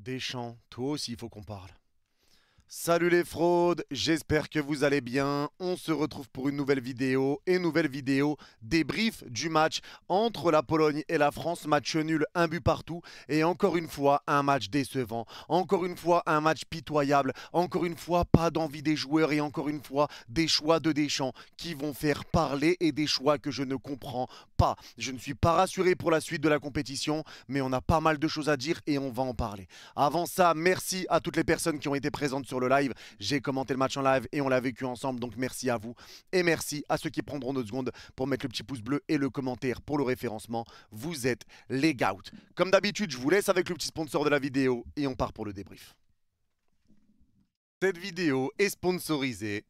Deschamps, toi aussi il faut qu'on parle. Salut les fraudes, j'espère que vous allez bien. On se retrouve pour une nouvelle vidéo débrief du match entre la Pologne et la France. Match nul, un but partout. Et encore une fois, un match décevant. Encore une fois, un match pitoyable. Encore une fois, pas d'envie des joueurs. Et encore une fois, des choix de Deschamps qui vont faire parler et des choix que je ne comprends pas. Je ne suis pas rassuré pour la suite de la compétition, mais on a pas mal de choses à dire et on va en parler. Avant ça, merci à toutes les personnes qui ont été présentes sur le live. J'ai commenté le match en live et on l'a vécu ensemble, donc merci à vous. Et merci à ceux qui prendront 2 secondes pour mettre le petit pouce bleu et le commentaire pour le référencement. Vous êtes les GOAT. Comme d'habitude, je vous laisse avec le petit sponsor de la vidéo et on part pour le débrief. Cette vidéo est sponsorisée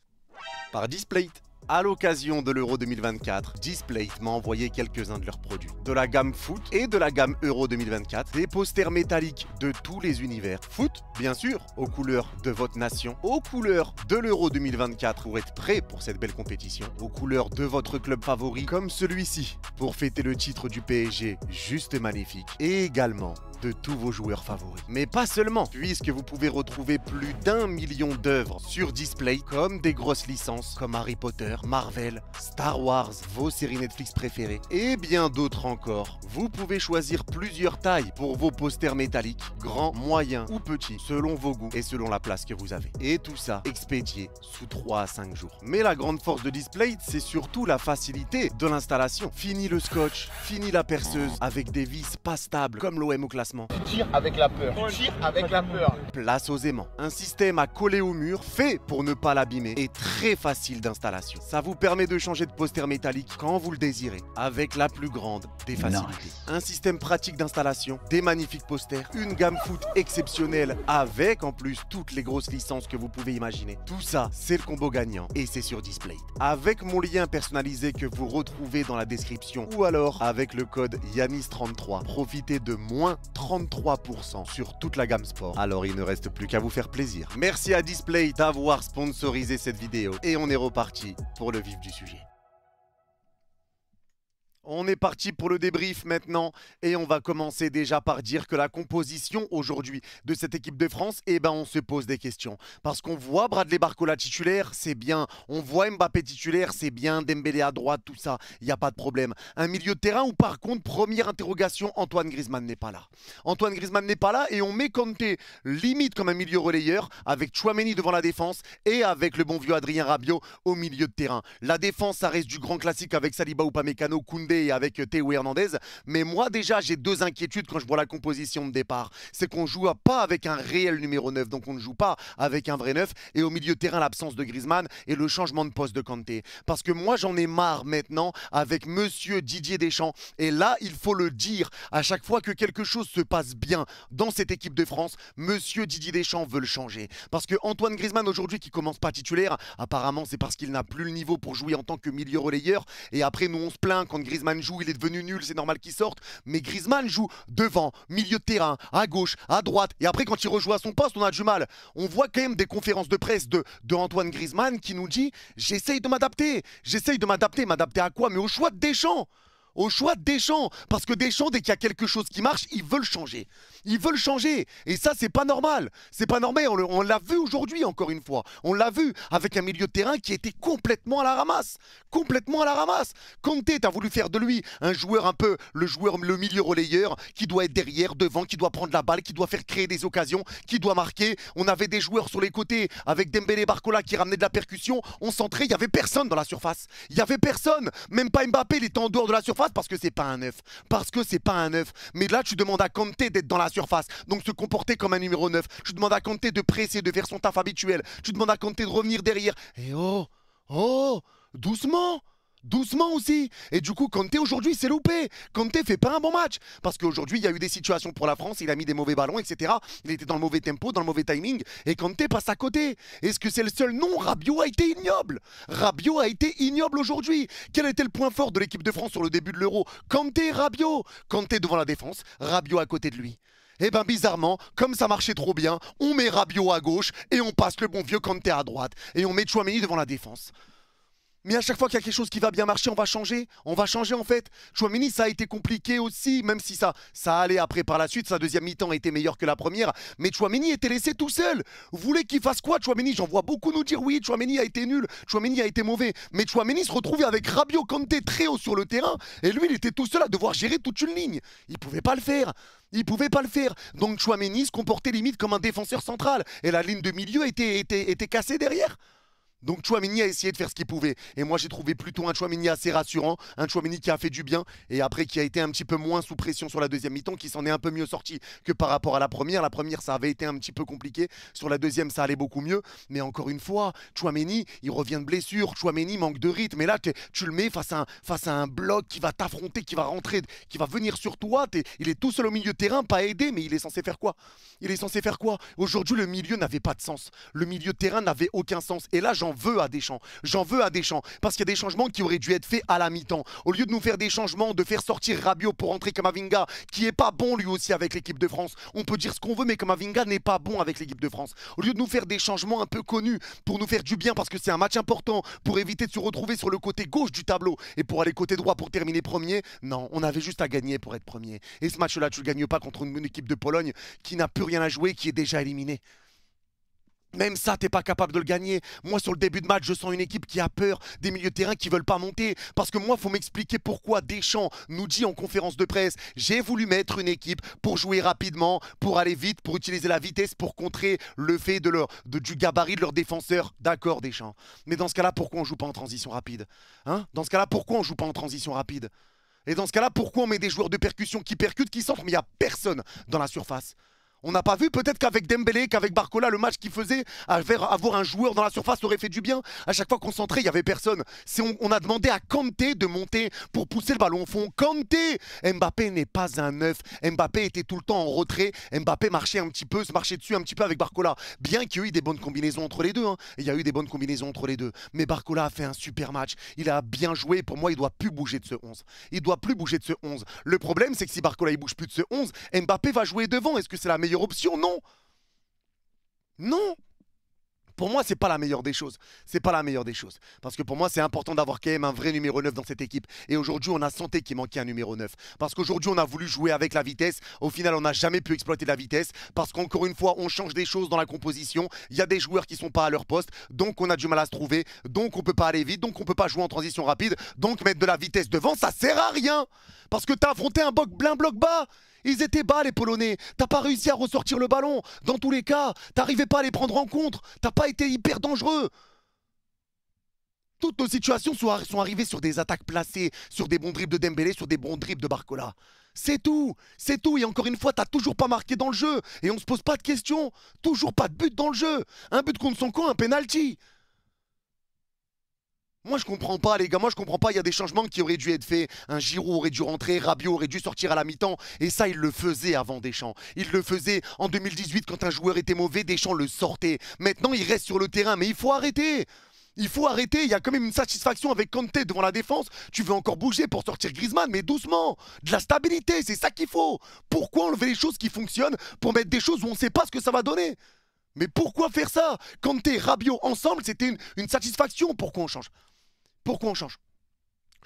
par Displate. À l'occasion de l'Euro 2024, Displate m'a envoyé quelques-uns de leurs produits. De la gamme Foot et de la gamme Euro 2024, des posters métalliques de tous les univers. Foot, bien sûr, aux couleurs de votre nation, aux couleurs de l'Euro 2024 pour être prêt pour cette belle compétition, aux couleurs de votre club favori, comme celui-ci, pour fêter le titre du PSG, juste magnifique, et également de tous vos joueurs favoris. Mais pas seulement, puisque vous pouvez retrouver plus d'1 million d'œuvres sur display, comme des grosses licences comme Harry Potter, Marvel, Star Wars, vos séries Netflix préférées, et bien d'autres encore. Vous pouvez choisir plusieurs tailles pour vos posters métalliques, grands, moyens ou petits, selon vos goûts et selon la place que vous avez. Et tout ça expédié sous 3 à 5 jours. Mais la grande force de Displate, c'est surtout la facilité de l'installation. Fini le scotch, fini la perceuse, avec des vis pas stables comme l'OM au classement. Tu tires avec la peur. Tu tires avec la peur. Place aux aimants. Un système à coller au mur, fait pour ne pas l'abîmer et très facile d'installation. Ça vous permet de changer de poster métallique quand vous le désirez, avec la plus grande des facilités. Nice. Un système pratique d'installation, des magnifiques posters, une gamme foot exceptionnelle avec en plus toutes les grosses licences que vous pouvez imaginer. Tout ça, c'est le combo gagnant et c'est sur Displate. Avec mon lien personnalisé que vous retrouvez dans la description ou alors avec le code Yanis33, profitez de moins 33% sur toute la gamme sport. Alors il ne reste plus qu'à vous faire plaisir. Merci à Displate d'avoir sponsorisé cette vidéo et on est reparti pour le vif du sujet. On est parti pour le débrief maintenant et on va commencer déjà par dire que la composition aujourd'hui de cette équipe de France, eh ben on se pose des questions. Parce qu'on voit Bradley Barcola titulaire, c'est bien. On voit Mbappé titulaire, c'est bien. Dembélé à droite, tout ça, il n'y a pas de problème. Un milieu de terrain où par contre, première interrogation, Antoine Griezmann n'est pas là. Antoine Griezmann n'est pas là et on met Kanté limite comme un milieu relayeur avec Tchouaméni devant la défense et avec le bon vieux Adrien Rabiot au milieu de terrain. La défense, ça reste du grand classique avec Saliba, Upamecano, Koundé et avec Théo Hernandez. Mais moi déjà j'ai 2 inquiétudes quand je vois la composition de départ. C'est qu'on joue pas avec un réel numéro 9, donc on ne joue pas avec un vrai 9. Et au milieu de terrain, l'absence de Griezmann et le changement de poste de Kanté. Parce que moi j'en ai marre maintenant avec monsieur Didier Deschamps. Et là il faut le dire, à chaque fois que quelque chose se passe bien dans cette équipe de France, monsieur Didier Deschamps veut le changer. Parce que Antoine Griezmann aujourd'hui qui commence pas titulaire, apparemment c'est parce qu'il n'a plus le niveau pour jouer en tant que milieu relayeur. Et après nous on se plaint quand Griezmann joue, il est devenu nul, c'est normal qu'il sorte. Mais Griezmann joue devant, milieu de terrain, à gauche, à droite. Et après, quand il rejoue à son poste, on a du mal. On voit quand même des conférences de presse de Antoine Griezmann qui nous dit « J'essaye de m'adapter. J'essaye de m'adapter. M'adapter à quoi? Mais au choix de Deschamps. Au choix de Deschamps. Parce que Deschamps, dès qu'il y a quelque chose qui marche, ils veulent changer. Ils veulent changer. Et ça, c'est pas normal. C'est pas normal. On l'a vu aujourd'hui, encore une fois. On l'a vu avec un milieu de terrain qui était complètement à la ramasse. Complètement à la ramasse. Kanté, t'as voulu faire de lui un joueur un peu, le milieu relayeur, qui doit être derrière, devant, qui doit prendre la balle, qui doit faire créer des occasions, qui doit marquer. On avait des joueurs sur les côtés avec Dembélé, Barcola qui ramenaient de la percussion. On centrait, il n'y avait personne dans la surface. Il n'y avait personne. Même pas Mbappé, il était en dehors de la surface parce que c'est pas un 9. Parce que c'est pas un 9. Mais là, tu demandes à Kanté d'être dans la surface. Donc se comporter comme un numéro 9. Tu demandes à Kanté de presser, de faire son taf habituel. Tu demandes à Kanté de revenir derrière. Et oh, doucement. Doucement aussi. Et du coup, Kanté aujourd'hui, c'est loupé. Kanté fait pas un bon match. Parce qu'aujourd'hui, il y a eu des situations pour la France. Il a mis des mauvais ballons, etc. Il était dans le mauvais tempo, dans le mauvais timing. Et Kanté passe à côté. Est-ce que c'est le seul? Non, Rabiot a été ignoble. Rabiot a été ignoble aujourd'hui. Quel était le point fort de l'équipe de France sur le début de l'Euro? Kanté, Rabiot. Kanté devant la défense, Rabiot à côté de lui. Et ben bizarrement, comme ça marchait trop bien, on met Rabiot à gauche et on passe le bon vieux Kanté à droite. Et on met Tchouaméni devant la défense. Mais à chaque fois qu'il y a quelque chose qui va bien marcher, on va changer. On va changer en fait. Chouameni, ça a été compliqué aussi, même si ça allait après par la suite. Sa deuxième mi-temps était meilleure que la première. Mais Chouameni était laissé tout seul. Vous voulez qu'il fasse quoi, Chouameni? J'en vois beaucoup nous dire oui, Chouameni a été nul, Chouameni a été mauvais. Mais Chouameni se retrouvait avec Rabiot, Kanté très haut sur le terrain. Et lui, il était tout seul à devoir gérer toute une ligne. Il pouvait pas le faire. Il pouvait pas le faire. Donc Chouameni se comportait limite comme un défenseur central. Et la ligne de milieu était cassée derrière. Donc Chouameni a essayé de faire ce qu'il pouvait. Et moi j'ai trouvé plutôt un Chouameni assez rassurant, un Chouameni qui a fait du bien et après qui a été un petit peu moins sous pression sur la deuxième mi-temps, qui s'en est un peu mieux sorti que par rapport à la première. La première ça avait été un petit peu compliqué, sur la deuxième ça allait beaucoup mieux. Mais encore une fois, Chouameni il revient de blessure, Chouameni manque de rythme. Et là tu le mets face à un bloc qui va t'affronter, qui va rentrer, qui va venir sur toi. Il est tout seul au milieu de terrain, pas aidé, mais il est censé faire quoi? Il est censé faire quoi? Aujourd'hui le milieu n'avait pas de sens. Le milieu de terrain n'avait aucun sens. Et là j'en veux à Deschamps. J'en veux à Deschamps. Parce qu'il y a des changements qui auraient dû être faits à la mi-temps. Au lieu de nous faire des changements, de faire sortir Rabiot pour entrer Kamavinga, qui est pas bon lui aussi avec l'équipe de France. On peut dire ce qu'on veut, mais Kamavinga n'est pas bon avec l'équipe de France. Au lieu de nous faire des changements un peu connus pour nous faire du bien, parce que c'est un match important, pour éviter de se retrouver sur le côté gauche du tableau et pour aller côté droit pour terminer premier, non, on avait juste à gagner pour être premier. Et ce match-là, tu le gagnes pas contre une équipe de Pologne qui n'a plus rien à jouer, qui est déjà éliminée. Même ça, t'es pas capable de le gagner. Moi, sur le début de match, je sens une équipe qui a peur, des milieux de terrain qui veulent pas monter. Parce que moi, faut m'expliquer pourquoi Deschamps nous dit en conférence de presse, j'ai voulu mettre une équipe pour jouer rapidement, pour aller vite, pour utiliser la vitesse, pour contrer le fait du gabarit de leurs défenseurs. D'accord, Deschamps. Mais dans ce cas-là, pourquoi on joue pas en transition rapide? Hein? Dans ce cas-là, pourquoi on joue pas en transition rapide? Et dans ce cas-là, pourquoi on met des joueurs de percussion qui percutent, qui centrent, mais il n'y a personne dans la surface? On n'a pas vu peut-être qu'avec Dembélé, qu'avec Barcola, le match qu'il faisait, avoir un joueur dans la surface aurait fait du bien. À chaque fois qu'on centrait, il n'y avait personne. On a demandé à Kanté de monter pour pousser le ballon au fond. Kanté! Mbappé n'est pas un neuf. Mbappé était tout le temps en retrait. Mbappé marchait un petit peu, se marchait dessus un petit peu avec Barcola. Bien qu'il y ait eu des bonnes combinaisons entre les deux. Hein. Il y a eu des bonnes combinaisons entre les deux. Mais Barcola a fait un super match. Il a bien joué. Pour moi, il ne doit plus bouger de ce 11. Il ne doit plus bouger de ce 11. Le problème, c'est que si Barcola ne bouge plus de ce 11, Mbappé va jouer devant. Est-ce que c'est la meilleure option? Non. Non. Pour moi, c'est pas la meilleure des choses. C'est pas la meilleure des choses. Parce que pour moi, c'est important d'avoir quand même un vrai numéro 9 dans cette équipe. Et aujourd'hui, on a senti qu'il manquait un numéro 9. Parce qu'aujourd'hui, on a voulu jouer avec la vitesse. Au final, on n'a jamais pu exploiter la vitesse. Parce qu'encore une fois, on change des choses dans la composition. Il y a des joueurs qui sont pas à leur poste. Donc, on a du mal à se trouver. Donc, on peut pas aller vite. Donc, on peut pas jouer en transition rapide. Donc, mettre de la vitesse devant, ça sert à rien. Parce que tu as affronté un bloc bas. Ils étaient bas les Polonais, t'as pas réussi à ressortir le ballon. Dans tous les cas, t'arrivais pas à les prendre en contre. T'as pas été hyper dangereux. Toutes nos situations sont arrivées sur des attaques placées, sur des bons dribbles de Dembélé, sur des bons dribbles de Barcola. C'est tout, c'est tout. Et encore une fois, t'as toujours pas marqué dans le jeu. Et on se pose pas de questions. Toujours pas de but dans le jeu. Un but contre son camp, un penalty. Moi je comprends pas les gars, moi je comprends pas, il y a des changements qui auraient dû être faits. Un Giroud aurait dû rentrer, Rabiot aurait dû sortir à la mi-temps. Et ça il le faisait avant Deschamps. Il le faisait en 2018 quand un joueur était mauvais, Deschamps le sortait. Maintenant il reste sur le terrain, mais il faut arrêter. Il faut arrêter, il y a quand même une satisfaction avec Kanté devant la défense. Tu veux encore bouger pour sortir Griezmann, mais doucement. De la stabilité, c'est ça qu'il faut. Pourquoi enlever les choses qui fonctionnent pour mettre des choses où on ne sait pas ce que ça va donner? Mais pourquoi faire ça? Kanté, Rabiot ensemble, c'était une satisfaction. Pourquoi on change? Pourquoi on change?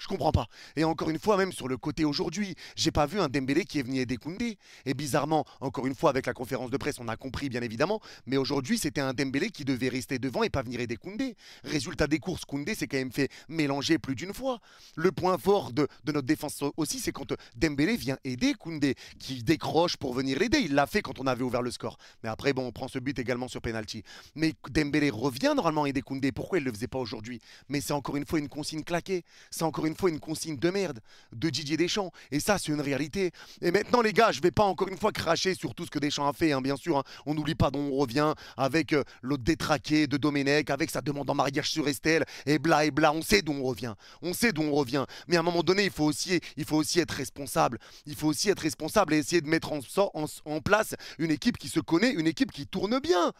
Je comprends pas. Et encore une fois, même sur le côté aujourd'hui, j'ai pas vu un Dembélé qui est venu aider Koundé. Et bizarrement, encore une fois, avec la conférence de presse, on a compris bien évidemment. Mais aujourd'hui, c'était un Dembélé qui devait rester devant et pas venir aider Koundé. Résultat des courses, Koundé s'est quand même fait mélanger plus d'une fois. Le point fort de notre défense aussi, c'est quand Dembélé vient aider Koundé, qui décroche pour venir l'aider. Il l'a fait quand on avait ouvert le score. Mais après, bon, on prend ce but également sur penalty. Mais Dembélé revient normalement aider Koundé. Pourquoi il le faisait pas aujourd'hui? Mais c'est encore une fois une consigne claquée. C'est encore une fois une consigne de merde de Didier Deschamps. Et ça, c'est une réalité. Et maintenant, les gars, je vais pas encore une fois cracher sur tout ce que Deschamps a fait, hein, bien sûr. Hein. On n'oublie pas d'où on revient avec l'autre détraqué de Domenech, avec sa demande en mariage sur Estelle, et bla et bla. On sait d'où on revient. On sait d'où on revient. Mais à un moment donné, il faut aussi être responsable. Il faut aussi être responsable et essayer de mettre en place une équipe qui se connaît, une équipe qui tourne bien.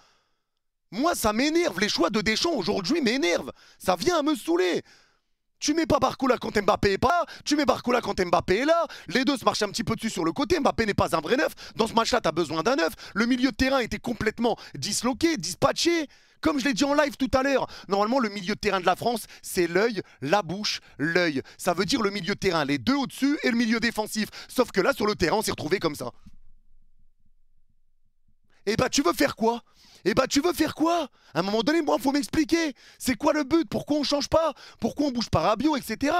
Moi, ça m'énerve. Les choix de Deschamps aujourd'hui m'énervent. Ça vient à me saouler. Tu mets pas Barcola quand Mbappé est pas là, tu mets Barcola quand Mbappé est là. Les deux se marchent un petit peu dessus sur le côté. Mbappé n'est pas un vrai neuf. Dans ce match-là, tu as besoin d'un neuf. Le milieu de terrain était complètement disloqué, dispatché. Comme je l'ai dit en live tout à l'heure, normalement le milieu de terrain de la France, c'est l'œil, la bouche, l'œil. Ça veut dire le milieu de terrain, les deux au-dessus et le milieu défensif. Sauf que là, sur le terrain, on s'est retrouvé comme ça. Et bah tu veux faire quoi? Et bah tu veux faire quoi? À un moment donné, moi, faut m'expliquer. C'est quoi le but? Pourquoi on change pas? Pourquoi on bouge pas Rabiot, etc.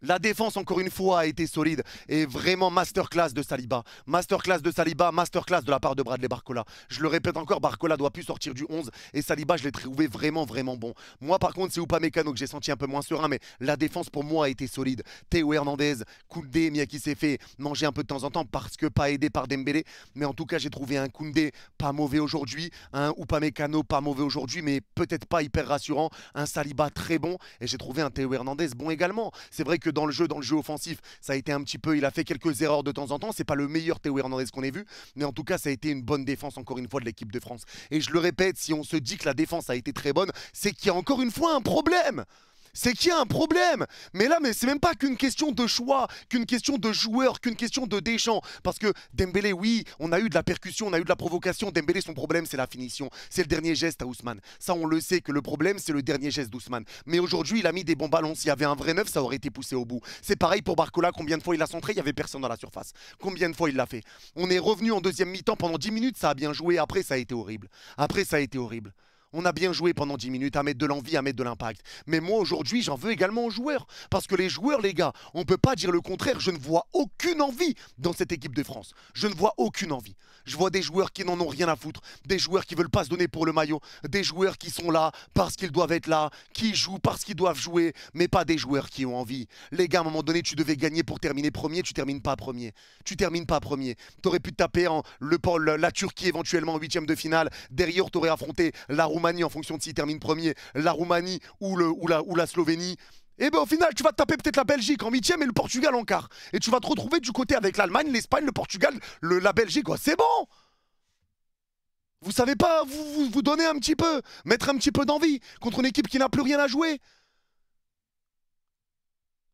La défense, encore une fois, a été solide et vraiment masterclass de Saliba. Masterclass de Saliba, masterclass de la part de Bradley Barcola. Je le répète encore, Barcola doit plus sortir du 11 et Saliba, je l'ai trouvé vraiment, vraiment bon. Moi, par contre, c'est Upamecano que j'ai senti un peu moins serein, mais la défense, pour moi, a été solide. Théo Hernandez, Koundé, Mia qui s'est fait manger un peu de temps en temps parce que pas aidé par Dembélé. Mais en tout cas, j'ai trouvé un Koundé pas mauvais aujourd'hui, un Upamecano pas mauvais aujourd'hui, mais peut-être pas hyper rassurant, un Saliba très bon et j'ai trouvé un Théo Hernandez bon également. C'est vrai que dans le jeu offensif, ça a été un petit peu, il a fait quelques erreurs de temps en temps, c'est pas le meilleur Théo Hernandez qu'on ait vu, mais en tout cas ça a été une bonne défense encore une fois de l'équipe de France. Et je le répète, si on se dit que la défense a été très bonne, c'est qu'il y a encore une fois un problème. C'est qu'il y a un problème. Mais là, c'est même pas qu'une question de choix, qu'une question de joueur, qu'une question de Deschamps. Parce que Dembélé, oui, on a eu de la percussion, on a eu de la provocation. Dembélé, son problème, c'est la finition. C'est le dernier geste à Ousmane. Ça, on le sait que le problème, c'est le dernier geste d'Ousmane. Mais aujourd'hui, il a mis des bons ballons. S'il y avait un vrai neuf, ça aurait été poussé au bout. C'est pareil pour Barcola. Combien de fois il a centré? Il n'y avait personne dans la surface. Combien de fois il l'a fait? On est revenu en deuxième mi-temps pendant 10 minutes. Ça a bien joué. Après, ça a été horrible. Après, ça a été horrible. On a bien joué pendant 10 minutes à mettre de l'envie, à mettre de l'impact. Mais moi, aujourd'hui, j'en veux également aux joueurs. Parce que les joueurs, les gars, on ne peut pas dire le contraire. Je ne vois aucune envie dans cette équipe de France. Je ne vois aucune envie. Je vois des joueurs qui n'en ont rien à foutre. Des joueurs qui ne veulent pas se donner pour le maillot. Des joueurs qui sont là parce qu'ils doivent être là. Qui jouent parce qu'ils doivent jouer. Mais pas des joueurs qui ont envie. Les gars, à un moment donné, tu devais gagner pour terminer premier. Tu termines pas premier. Tu termines pas premier. Tu aurais pu te taper la Turquie éventuellement en huitième de finale. Derrière, tu aurais affronté la Roumanie en fonction de s'il termine premier, la Roumanie ou la Slovénie. Et bien au final, tu vas te taper peut-être la Belgique en huitième et le Portugal en quart. Et tu vas te retrouver du côté avec l'Allemagne, l'Espagne, le Portugal, la Belgique. C'est bon. Vous savez pas, vous donnez un petit peu, mettre un petit peu d'envie contre une équipe qui n'a plus rien à jouer.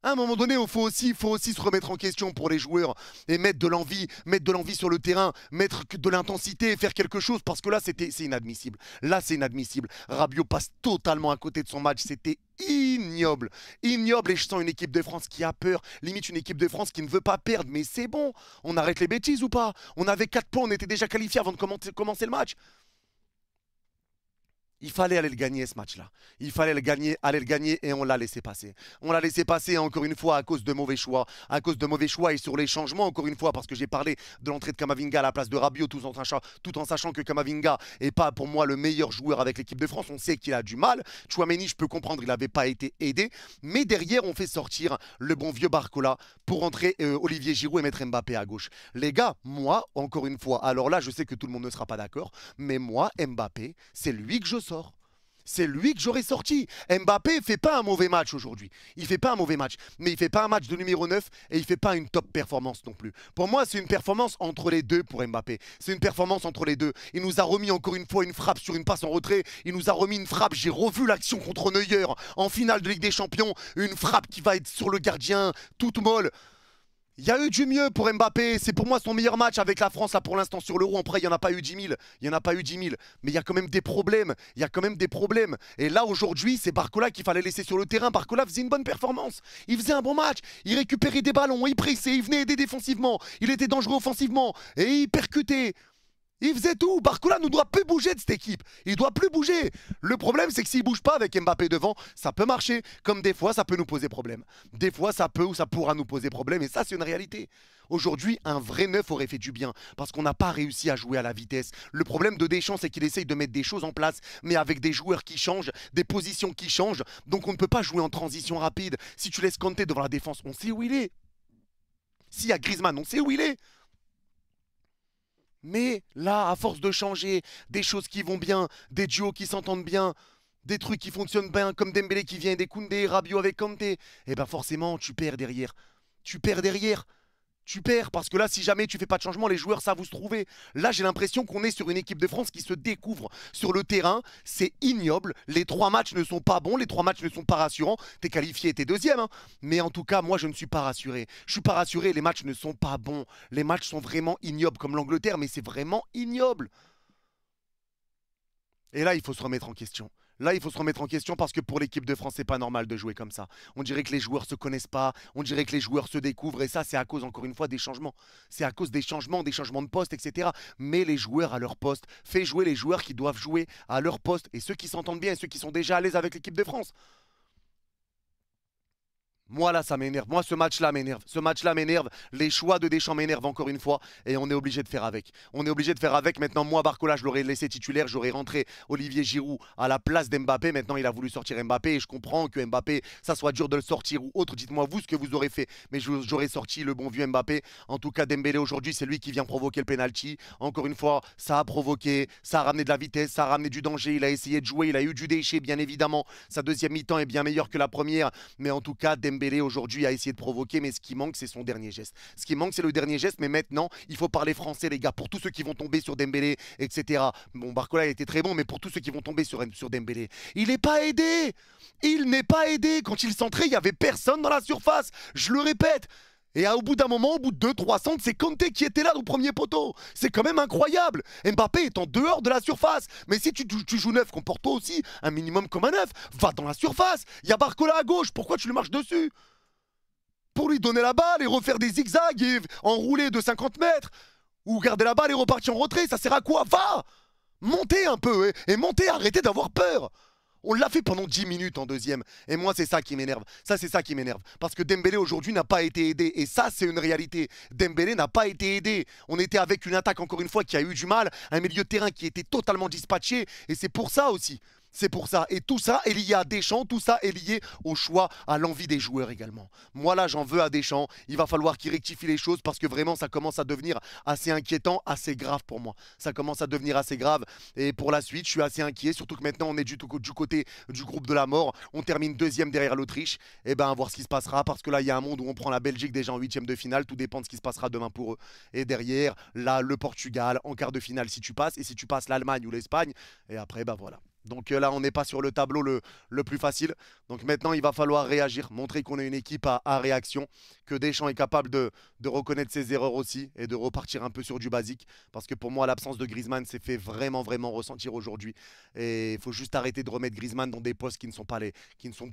À un moment donné, il faut aussi se remettre en question pour les joueurs et mettre de l'envie sur le terrain, mettre de l'intensité, faire quelque chose parce que là, c'est inadmissible. Là, c'est inadmissible. Rabiot passe totalement à côté de son match. C'était ignoble. Ignoble et je sens une équipe de France qui a peur. Limite une équipe de France qui ne veut pas perdre. Mais c'est bon. On arrête les bêtises ou pas? On avait 4 points, on était déjà qualifiés avant de commencer le match. Il fallait aller le gagner ce match-là. Il fallait aller le gagner et on l'a laissé passer. On l'a laissé passer encore une fois à cause de mauvais choix. À cause de mauvais choix et sur les changements encore une fois parce que j'ai parlé de l'entrée de Camavinga à la place de Rabiot tout en sachant que Camavinga n'est pas pour moi le meilleur joueur avec l'équipe de France. On sait qu'il a du mal. Tchouaméni, je peux comprendre, il n'avait pas été aidé. Mais derrière, on fait sortir le bon vieux Barcola pour entrer Olivier Giroud et mettre Mbappé à gauche. Les gars, moi, encore une fois, alors là, je sais que tout le monde ne sera pas d'accord, mais moi, Mbappé, c'est lui que je sors. C'est lui que j'aurais sorti. Mbappé fait pas un mauvais match aujourd'hui. Il fait pas un mauvais match. Mais il fait pas un match de numéro 9 et il fait pas une top performance non plus. Pour moi, c'est une performance entre les deux pour Mbappé. C'est une performance entre les deux. Il nous a remis encore une fois une frappe sur une passe en retrait. Il nous a remis une frappe. J'ai revu l'action contre Neuer en finale de Ligue des Champions. Une frappe qui va être sur le gardien, toute molle. Il y a eu du mieux pour Mbappé. C'est pour moi son meilleur match avec la France là pour l'instant sur l'Euro. Après, il n'y en a pas eu 10 000. Il n'y en a pas eu 10 000. Mais il y a quand même des problèmes. Il y a quand même des problèmes. Et là, aujourd'hui, c'est Barcola qu'il fallait laisser sur le terrain. Barcola faisait une bonne performance. Il faisait un bon match. Il récupérait des ballons. Il pressait. Il venait aider défensivement. Il était dangereux offensivement. Et il percutait. Il faisait tout. Barcola ne doit plus bouger de cette équipe. Il doit plus bouger. Le problème, c'est que s'il bouge pas avec Mbappé devant, ça peut marcher. Comme des fois, ça peut nous poser problème. Des fois, ça peut ou ça pourra nous poser problème. Et ça, c'est une réalité. Aujourd'hui, un vrai neuf aurait fait du bien parce qu'on n'a pas réussi à jouer à la vitesse. Le problème de Deschamps, c'est qu'il essaye de mettre des choses en place, mais avec des joueurs qui changent, des positions qui changent. Donc, on ne peut pas jouer en transition rapide. Si tu laisses Kanté devant la défense, on sait où il est. S'il y a Griezmann, on sait où il est. Mais là, à force de changer, des choses qui vont bien, des duos qui s'entendent bien, des trucs qui fonctionnent bien, comme Dembélé qui vient des Koundé, Rabiot avec Kanté, et ben forcément, tu perds derrière. Tu perds derrière. Tu perds parce que là, si jamais tu fais pas de changement, les joueurs savent où se trouver. Là, j'ai l'impression qu'on est sur une équipe de France qui se découvre sur le terrain. C'est ignoble. Les 3 matchs ne sont pas bons, les 3 matchs ne sont pas rassurants. T'es qualifié, t'es deuxième, hein. Mais en tout cas, moi, je ne suis pas rassuré. Je suis pas rassuré. Les matchs ne sont pas bons. Les matchs sont vraiment ignobles, comme l'Angleterre, mais c'est vraiment ignoble. Et là, il faut se remettre en question. Là, il faut se remettre en question parce que pour l'équipe de France, c'est pas normal de jouer comme ça. On dirait que les joueurs se connaissent pas, on dirait que les joueurs se découvrent et ça, c'est à cause, encore une fois, des changements. C'est à cause des changements de poste, etc. Mais les joueurs à leur poste, fais jouer les joueurs qui doivent jouer à leur poste et ceux qui s'entendent bien et ceux qui sont déjà à l'aise avec l'équipe de France. Moi là ça m'énerve, moi ce match-là m'énerve, les choix de Deschamps m'énervent encore une fois et on est obligé de faire avec. On est obligé de faire avec, maintenant moi Barcola je l'aurais laissé titulaire, j'aurais rentré Olivier Giroud à la place d'Mbappé, maintenant il a voulu sortir Mbappé et je comprends que Mbappé ça soit dur de le sortir ou autre, dites-moi vous ce que vous aurez fait, mais j'aurais sorti le bon vieux Mbappé. En tout cas Dembélé aujourd'hui c'est lui qui vient provoquer le penalty, encore une fois ça a provoqué, ça a ramené de la vitesse, ça a ramené du danger, il a essayé de jouer, il a eu du déchet bien évidemment, sa deuxième mi-temps est bien meilleure que la première, mais en tout cas Dembélé aujourd'hui a essayé de provoquer, mais ce qui manque, c'est son dernier geste. Ce qui manque, c'est le dernier geste, mais maintenant, il faut parler français, les gars, pour tous ceux qui vont tomber sur Dembélé, etc. Bon, Barcola a été très bon, mais pour tous ceux qui vont tomber sur Dembélé, il n'est pas aidé. Il n'est pas aidé. Quand il centrait, il n'y avait personne dans la surface. Je le répète. Et au bout d'un moment, au bout de 2-3 centres, c'est Kanté qui était là au premier poteau. C'est quand même incroyable. Mbappé est en dehors de la surface. Mais si tu joues neuf, comporte-toi aussi un minimum comme un neuf. Va dans la surface. Il y a Barcola à gauche. Pourquoi tu le marches dessus? Pour lui donner la balle et refaire des zigzags et enrouler de 50 mètres. Ou garder la balle et repartir en retrait. Ça sert à quoi? Va! Montez un peu et montez, arrêtez d'avoir peur. On l'a fait pendant 10 minutes en deuxième. Et moi, c'est ça qui m'énerve. Ça, c'est ça qui m'énerve. Parce que Dembélé, aujourd'hui, n'a pas été aidé. Et ça, c'est une réalité. Dembélé n'a pas été aidé. On était avec une attaque, encore une fois, qui a eu du mal. Un milieu de terrain qui était totalement dispatché. Et c'est pour ça aussi. C'est pour ça. Et tout ça est lié à Deschamps, tout ça est lié au choix, à l'envie des joueurs également. Moi là, j'en veux à Deschamps. Il va falloir qu'il rectifie les choses parce que vraiment, ça commence à devenir assez inquiétant, assez grave pour moi. Ça commence à devenir assez grave. Et pour la suite, je suis assez inquiet, surtout que maintenant, on est du côté du groupe de la mort. On termine deuxième derrière l'Autriche. Et ben, à voir ce qui se passera parce que là, il y a un monde où on prend la Belgique déjà en huitième de finale. Tout dépend de ce qui se passera demain pour eux. Et derrière, là, le Portugal en quart de finale si tu passes. Et si tu passes l'Allemagne ou l'Espagne. Et après, ben voilà. Donc là, on n'est pas sur le tableau le plus facile. Donc maintenant, il va falloir réagir, montrer qu'on est une équipe à réaction, que Deschamps est capable de reconnaître ses erreurs aussi et de repartir un peu sur du basique. Parce que pour moi, l'absence de Griezmann s'est fait vraiment, vraiment ressentir aujourd'hui. Et il faut juste arrêter de remettre Griezmann dans des postes qui ne sont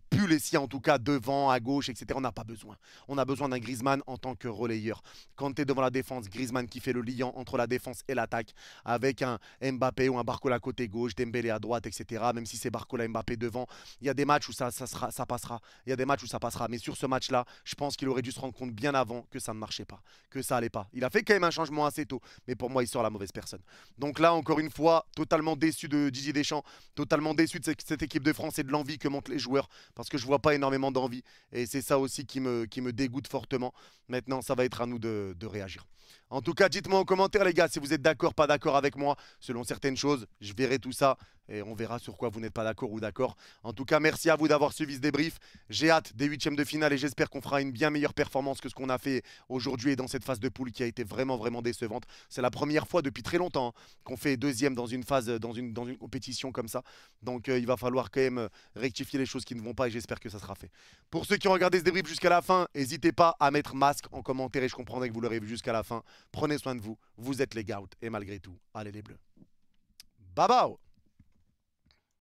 plus les siens, en tout cas devant, à gauche, etc. On n'a pas besoin. On a besoin d'un Griezmann en tant que relayeur. Quand tu es devant la défense, Griezmann qui fait le liant entre la défense et l'attaque, avec un Mbappé ou un Barcola côté gauche, Dembélé à droite, etc. Même si c'est Barcola Mbappé devant, il y a des matchs où ça passera. Il y a des matchs où ça passera. Mais sur ce match-là, je pense qu'il aurait dû se rendre compte bien avant que ça ne marchait pas, que ça allait pas. Il a fait quand même un changement assez tôt, mais pour moi, il sort la mauvaise personne. Donc là, encore une fois, totalement déçu de Didier Deschamps, totalement déçu de cette équipe de France et de l'envie que montrent les joueurs, parce que je vois pas énormément d'envie. Et c'est ça aussi qui me dégoûte fortement. Maintenant, ça va être à nous de réagir. En tout cas, dites-moi en commentaire, les gars, si vous êtes d'accord, pas d'accord avec moi, selon certaines choses. Je verrai tout ça et on verra sur quoi vous n'êtes pas d'accord ou d'accord. En tout cas, merci à vous d'avoir suivi ce débrief. J'ai hâte des huitièmes de finale et j'espère qu'on fera une bien meilleure performance que ce qu'on a fait aujourd'hui et dans cette phase de poule qui a été vraiment, vraiment décevante. C'est la première fois depuis très longtemps qu'on fait deuxième dans une phase, dans une compétition comme ça. Donc, il va falloir quand même rectifier les choses qui ne vont pas et j'espère que ça sera fait. Pour ceux qui ont regardé ce débrief jusqu'à la fin, n'hésitez pas à mettre masque en commentaire et je comprendrai que vous l'aurez vu jusqu'à la fin. Prenez soin de vous, vous êtes les gouts et malgré tout, allez les bleus. Bye bye.